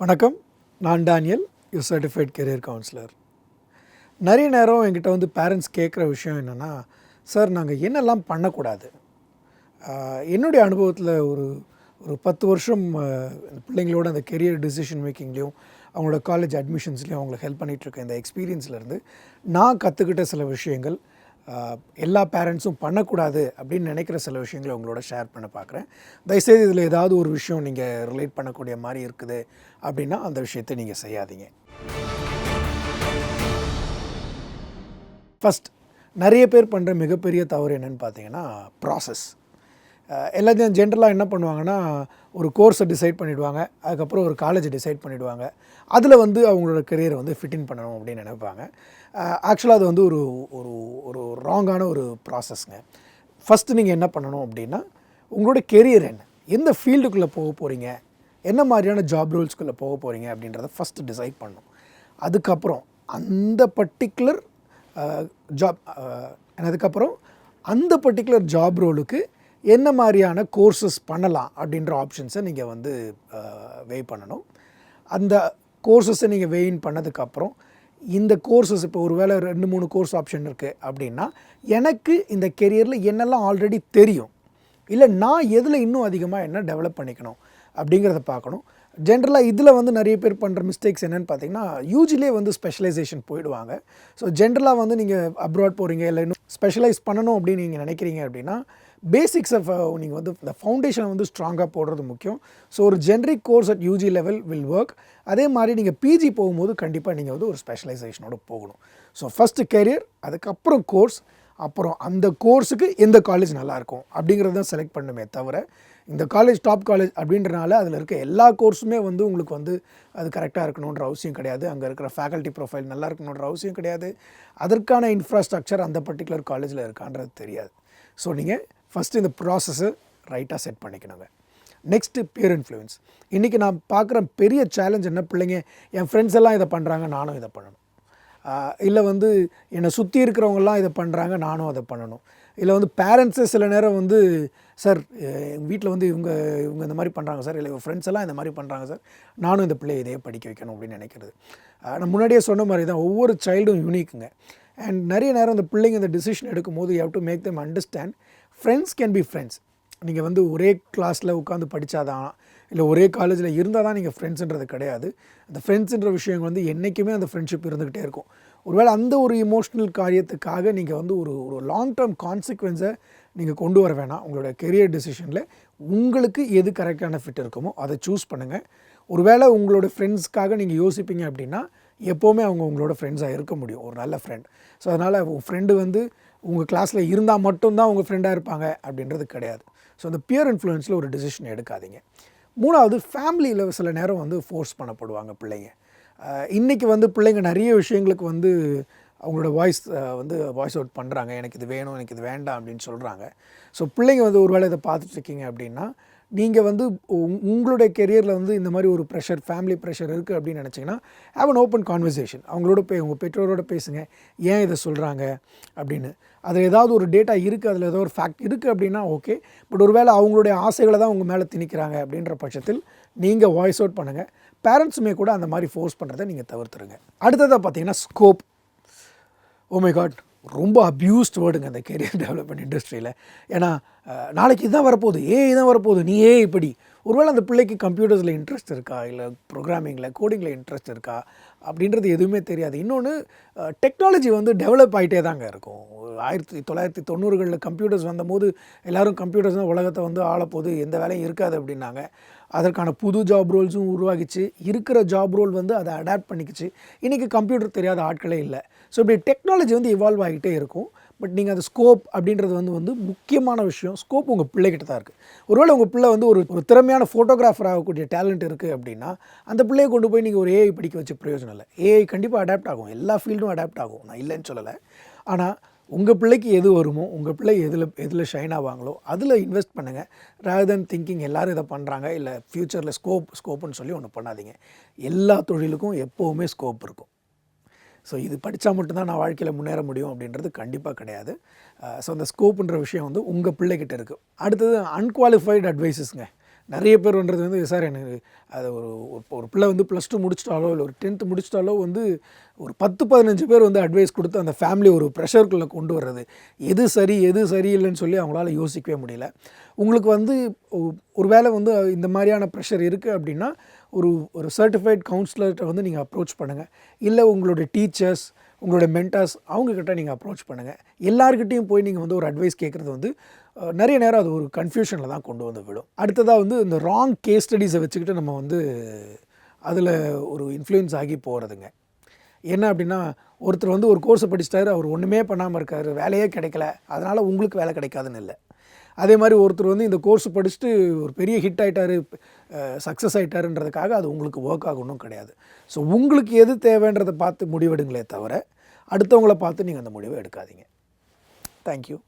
வணக்கம். நான் Daniel, you certified career councillor. நிறைய நேரம் என்கிட்ட வந்து பேரண்ட்ஸ் கேட்குற விஷயம் என்னென்னா, சார் நாங்கள் என்னெல்லாம் பண்ணக்கூடாது? என்னுடைய அனுபவத்தில் ஒரு ஒரு 10 வருஷம் பிள்ளைங்களோட அந்த கெரியர் டிசிஷன் மேக்கிங்லேயும் அவங்களோட காலேஜ் அட்மிஷன்ஸ்லேயும் அவங்களுக்கு ஹெல்ப் பண்ணிகிட்ருக்கேன். இந்த எக்ஸ்பீரியன்ஸ்லேருந்து நான் கற்றுக்கிட்ட சில விஷயங்கள், எல்லா பேரண்ட்ஸும் பண்ணக்கூடாது அப்படின்னு நினைக்கிற சில விஷயங்களை உங்களோட ஷேர் பண்ண பார்க்குறேன். தயவுசெய்து இதில் ஏதாவது ஒரு விஷயம் நீங்கள் ரிலேட் பண்ணக்கூடிய மாதிரி இருக்குது அப்படின்னா அந்த விஷயத்தை நீங்கள் செய்யாதீங்க. ஃபஸ்ட், நிறைய பேர் பண்ணுற மிகப்பெரிய தவறு என்னென்னு பார்த்தீங்கன்னா ப்ராசஸ். எல்லாத்தையும் ஜென்ரலாக என்ன பண்ணுவாங்கன்னா, ஒரு கோர்ஸை டிசைட் பண்ணிவிடுவாங்க, அதுக்கப்புறம் ஒரு காலேஜை டிசைட் பண்ணிவிடுவாங்க, அதில் வந்து அவங்களோட கெரியரை வந்து ஃபிட்டின் பண்ணணும் அப்படின்னு நினைப்பாங்க. ஆக்சுவலாக அது வந்து ஒரு ஒரு ஒரு ராங்கான ஒரு ப்ராசஸ்ங்க. ஃபஸ்ட்டு நீங்கள் என்ன பண்ணணும் அப்படின்னா, உங்களோட கெரியர் என்ன, எந்த ஃபீல்டுக்குள்ளே போக போகிறீங்க, என்ன மாதிரியான ஜாப் ரோல்ஸ்குள்ளே போக போகிறீங்க அப்படின்றத ஃபஸ்ட்டு டிசைட் பண்ணணும். அதுக்கப்புறம் அந்த பர்டிகுலர் அந்த பர்டிகுலர் ஜாப் ரோலுக்கு என்ன மாதிரியான கோர்சஸ் பண்ணலாம் அப்படின்ற ஆப்ஷன்ஸை நீங்கள் வந்து வெய் பண்ணணும். அந்த கோர்சஸை நீங்கள் வெயின் பண்ணதுக்கப்புறம் இந்த கோர்சஸ் இப்போ ஒரு வேளை 2-3 கோர்ஸ் ஆப்ஷன் இருக்குது அப்படின்னா, எனக்கு இந்த கெரியரில் என்னெல்லாம் ஆல்ரெடி தெரியும், இல்லை நான் எதில் இன்னும் அதிகமாக என்ன டெவலப் பண்ணிக்கணும் அப்படிங்கிறத பார்க்கணும். ஜென்ரலாக இதில் வந்து நிறைய பேர் பண்ணுற மிஸ்டேக்ஸ் என்னென்னு பார்த்தீங்கன்னா, யூஜிலே வந்து ஸ்பெஷலைசேஷன் போயிடுவாங்க. ஸோ ஜென்ரலாக வந்து நீங்கள் அப்ராட் போகிறீங்க, இல்லை இன்னும் ஸ்பெஷலைஸ் பண்ணணும் அப்படின்னு நீங்கள் நினைக்கிறீங்க அப்படின்னா, பேசிக்ஸை நீங்கள் வந்து இந்த ஃபவுண்டேஷனை வந்து ஸ்ட்ராங்காக போடுறது முக்கியம். ஸோ ஒரு generic course at UG level will work. அதே மாதிரி நீங்கள் பிஜி போகும்போது கண்டிப்பாக நீங்கள் வந்து ஒரு ஸ்பெஷலைசேஷனோடு போகணும். ஸோ ஃபஸ்ட்டு கெரியர், அதுக்கப்புறம் கோர்ஸ், அப்புறம் அந்த கோர்ஸுக்கு எந்த காலேஜ் நல்லாயிருக்கும் அப்படிங்கிறத தான் செலக்ட் பண்ணுமே தவிர, இந்த காலேஜ் டாப் காலேஜ் அப்படின்றனால அதில் இருக்க எல்லா கோர்ஸுமே வந்து உங்களுக்கு வந்து அது கரெக்டாக இருக்கணுன்ற அவசியம் கிடையாது. அங்கே இருக்கிற ஃபேக்கல்ட்டி ப்ரொஃபைல் நல்லா இருக்கணுன்ற அவசியம் கிடையாது. அதற்கான இன்ஃப்ராஸ்ட்ரக்சர் அந்த பர்டிகுலர் காலேஜில் இருக்கான்றது தெரியாது. ஸோ நீங்கள் ஃபஸ்ட்டு இந்த ப்ராசஸை ரைட்டாக செட் பண்ணிக்கணுங்க. Next peer influence. இன்றைக்கி நான் பார்க்குற பெரிய சேலஞ்ச் என்ன, பிள்ளைங்க என் ஃப்ரெண்ட்ஸ் எல்லாம் இதை பண்ணுறாங்க, நானும் இதை பண்ணணும். இல்லை வந்து என்னை சுற்றி இருக்கிறவங்கெல்லாம் இதை பண்ணுறாங்க, நானும் அதை பண்ணணும். இல்லை வந்து பேரண்ட்ஸு சில நேரம் வந்து, சார் எங்கள் வீட்டில் வந்து இவங்க இந்த மாதிரி பண்ணுறாங்க சார், இல்லை இவங்க ஃப்ரெண்ட்ஸ் எல்லாம் இந்த மாதிரி பண்ணுறாங்க சார், நானும் இந்த பிள்ளையை இதையே படிக்க வைக்கணும் அப்படின்னு நினைக்கிறது. நான் முன்னாடியே சொன்ன மாதிரி தான், ஒவ்வொரு சைல்டும் யூனிக்குங்க. அண்ட் நிறைய நேரம் இந்த பிள்ளைங்க இந்த டிசிஷன் எடுக்கும்போது you have to make them understand friends can be friends. நீங்கள் வந்து ஒரே கிளாஸில் உட்காந்து படித்தாதான், இல்லை ஒரே காலேஜில் இருந்தால் தான் நீங்கள் ஃப்ரெண்ட்ஸுன்றது கிடையாது. அந்த ஃப்ரெண்ட்ஸுன்ற விஷயம் வந்து என்றைக்குமே அந்த ஃப்ரெண்ட்ஷிப் இருந்துக்கிட்டே இருக்கும். ஒருவேளை அந்த ஒரு இமோஷ்னல் காரியத்துக்காக நீங்கள் வந்து ஒரு லாங் டேர்ம் கான்சிக்வன்ஸை நீங்கள் கொண்டு வர வேணாம். உங்களோட கெரியர் டிசிஷனில் உங்களுக்கு எது கரெக்டான ஃபிட் இருக்குமோ அதை சூஸ் பண்ணுங்கள். ஒருவேளை உங்களோட ஃப்ரெண்ட்ஸ்க்காக நீங்கள் யோசிப்பீங்க அப்படின்னா, எப்போவுமே அவங்க உங்களோட ஃப்ரெண்ட்ஸாக இருக்க முடியும், ஒரு நல்ல ஃப்ரெண்ட். ஸோ அதனால் உங்கள் ஃப்ரெண்டு வந்து உங்கள் கிளாஸில் இருந்தால் மட்டும்தான் உங்கள் ஃப்ரெண்டாக இருப்பாங்க அப்படின்றது கிடையாது. ஸோ அந்த பியர் இன்ஃப்ளூயன்ஸில் ஒரு டிசிஷன் எடுக்காதீங்க. மூணாவது, ஃபேமிலியில் சில நேரம் வந்து ஃபோர்ஸ் பண்ணப்படுவாங்க பிள்ளைங்க. இன்றைக்கி வந்து பிள்ளைங்க நிறைய விஷயங்களுக்கு வந்து அவங்களோட வாய்ஸ் அவுட் பண்ணுறாங்க. எனக்கு இது வேணும், எனக்கு இது வேண்டாம் அப்படின்னு சொல்கிறாங்க. ஸோ பிள்ளைங்க வந்து ஒரு வேளை இதை பார்த்துட்ருக்கீங்க அப்படின்னா, நீங்கள் வந்து உங்களுடைய கெரியரில் வந்து இந்த மாதிரி ஒரு ப்ரெஷர், ஃபேமிலி ப்ரெஷர் இருக்குது அப்படின்னு நினச்சிங்கன்னா, ஹேவ் அன் ஓப்பன் கான்வர்சேஷன். அவங்களோட உங்கள் பெற்றோரோட பேசுங்க, ஏன் இதை சொல்கிறாங்க அப்படின்னு. அதில் ஏதாவது ஒரு டேட்டா இருக்குது, அதில் ஏதோ ஒரு ஃபேக்ட் இருக்குது அப்படின்னா ஓகே. பட் ஒரு வேளை அவங்களுடைய ஆசைகளை தான் உங்கள் மேலே திணிக்கிறாங்க அப்படின்ற பட்சத்தில் நீங்கள் வாய்ஸ் அவுட் பண்ணுங்கள். பேரண்ட்ஸுமே கூட அந்த மாதிரி ஃபோர்ஸ் பண்ணுறதை நீங்கள் தவிர்த்துருங்க. அடுத்ததாக பார்த்தீங்கன்னா ஸ்கோப். ஓ மை காட், ரொம்ப அப்யூஸ்ட் வேர்டுங்க அந்த கெரியர் டெவலப்மெண்ட் இண்டஸ்ட்ரியில். ஏன்னா நாளைக்கு இதுதான் வரப்போகுது, இதுதான் வரப்போகுது, நீ இப்படி. ஒருவேளை அந்த பிள்ளைக்கு கம்ப்யூட்டர்ஸில் இன்ட்ரெஸ்ட் இருக்கா, இல்லை ப்ரோக்ராமிங்கில், கோடிங்கில் இன்ட்ரெஸ்ட் இருக்கா அப்படின்றது எதுவுமே தெரியாது. இன்னொன்று, டெக்னாலஜி வந்து டெவலப் ஆகிட்டே தாங்க இருக்கும். 1990களில் கம்ப்யூட்டர்ஸ் வந்தபோது எல்லோரும் கம்ப்யூட்டர்ஸ் தான் உலகத்தை வந்து ஆளப்போது, எந்த வேலையும் இருக்காது அப்படின்னாங்க. அதற்கான புது ஜாப் ரோல்ஸும் உருவாகிச்சு. இருக்கிற ஜாப் ரோல் வந்து அதை அடாப்ட் பண்ணிக்கிச்சு. இன்றைக்கி கம்ப்யூட்டர் தெரியாத ஆட்களே இல்லை. ஸோ இப்படி டெக்னாலஜி வந்து இவால்வ் ஆகிட்டே இருக்கும். பட் நீங்கள் அந்த ஸ்கோப் அப்படின்றது வந்து முக்கியமான விஷயம். ஸ்கோப் உங்கள் பிள்ளைகிட்ட தான் இருக்குது. ஒருவேளை உங்கள் பிள்ளை வந்து ஒரு திறமையான ஃபோட்டோகிராஃபர் ஆகக்கூடிய டேலண்ட் இருக்குது அப்படின்னா, அந்த பிள்ளையை கொண்டு போய் நீங்கள் ஒரு ஏஐ படிக்க வச்சு பிரயோஜனம் இல்லை. ஏஐ கண்டிப்பாக அடாப்ட் ஆகும், எல்லா ஃபீல்டும் அடாப்ட் ஆகும், நான் இல்லைன்னு சொல்லலை. ஆனால் உங்கள் பிள்ளைக்கு எது வருமோ, உங்கள் பிள்ளை எதில் ஷைன் ஆவாங்களோ அதில் இன்வெஸ்ட் பண்ணுங்கள். ரேதர் தென் திங்கிங் எல்லோரும் இதை பண்ணுறாங்க, இல்லை ஃப்யூச்சரில் ஸ்கோப்புன்னு சொல்லி ஒன்று பண்ணாதீங்க. எல்லா தொழிலுக்கும் எப்போவுமே ஸ்கோப் இருக்கும். ஸோ இது படித்தா மட்டும்தான் நான் வாழ்க்கையில் முன்னேற முடியும் அப்படின்றது கண்டிப்பாக கிடையாது. ஸோ அந்த ஸ்கோப்புன்ற விஷயம் வந்து உங்கள் பிள்ளைகிட்ட இருக்குது. அடுத்தது அன்குவாலிஃபைடு அட்வைஸஸ்ங்க. நிறைய பேர்ன்றது வந்து சார் எனக்கு அது ஒரு பிள்ளை வந்து +2 முடிச்சிட்டாலோ இல்லை ஒரு 10th முடிச்சிட்டாலோ வந்து ஒரு 10-15 பேர் வந்து அட்வைஸ் கொடுத்து அந்த ஃபேமிலி ஒரு ப்ரெஷருக்குள்ளே கொண்டு வர்றது, எது சரி எது சரியில்லைன்னு சொல்லி அவங்களால யோசிக்கவே முடியல. உங்களுக்கு வந்து ஒரு வேளை வந்து இந்த மாதிரியான ப்ரெஷர் இருக்குது அப்படின்னா ஒரு சர்டிஃபைட் கவுன்சிலர்கிட்ட வந்து நீங்கள் அப்ரோச் பண்ணுங்கள். இல்லை உங்களுடைய டீச்சர்ஸ், உங்களுடைய மென்டார்ஸ் அவங்கக்கிட்ட நீங்கள் அப்ரோச் பண்ணுங்கள். எல்லாருக்கிட்டையும் போய் நீங்கள் வந்து ஒரு அட்வைஸ் கேட்குறது வந்து நிறைய நேரம் அது ஒரு கன்ஃபியூஷனில் தான் கொண்டு வந்து விடும். அடுத்ததாக வந்து இந்த ராங் கேஸ் ஸ்டடீஸை வச்சுக்கிட்டு நம்ம வந்து அதில் ஒரு இன்ஃப்ளூயன்ஸ் ஆகி போகிறதுங்க. என்ன அப்படின்னா, ஒருத்தர் வந்து ஒரு கோர்ஸை படிச்சிட்டாரு, அவர் ஒன்றுமே பண்ணாமல் இருக்கார், வேலையே கிடைக்கல, அதனால் உங்களுக்கு வேலை கிடைக்காதுன்னு இல்லை. அதே மாதிரி ஒருத்தர் வந்து இந்த கோர்ஸ் படிச்சுட்டு ஒரு பெரிய ஹிட் ஆகிட்டார், சக்ஸஸ் ஆகிட்டாருன்றதுக்காக அது உங்களுக்கு ஒர்க் ஆகணும் கிடையாது. ஸோ உங்களுக்கு எது தேவைன்றதை பார்த்து முடிவெடுங்களே தவிர அடுத்தவங்கள பார்த்து நீங்கள் அந்த முடிவை எடுக்காதீங்க. தேங்க்யூ.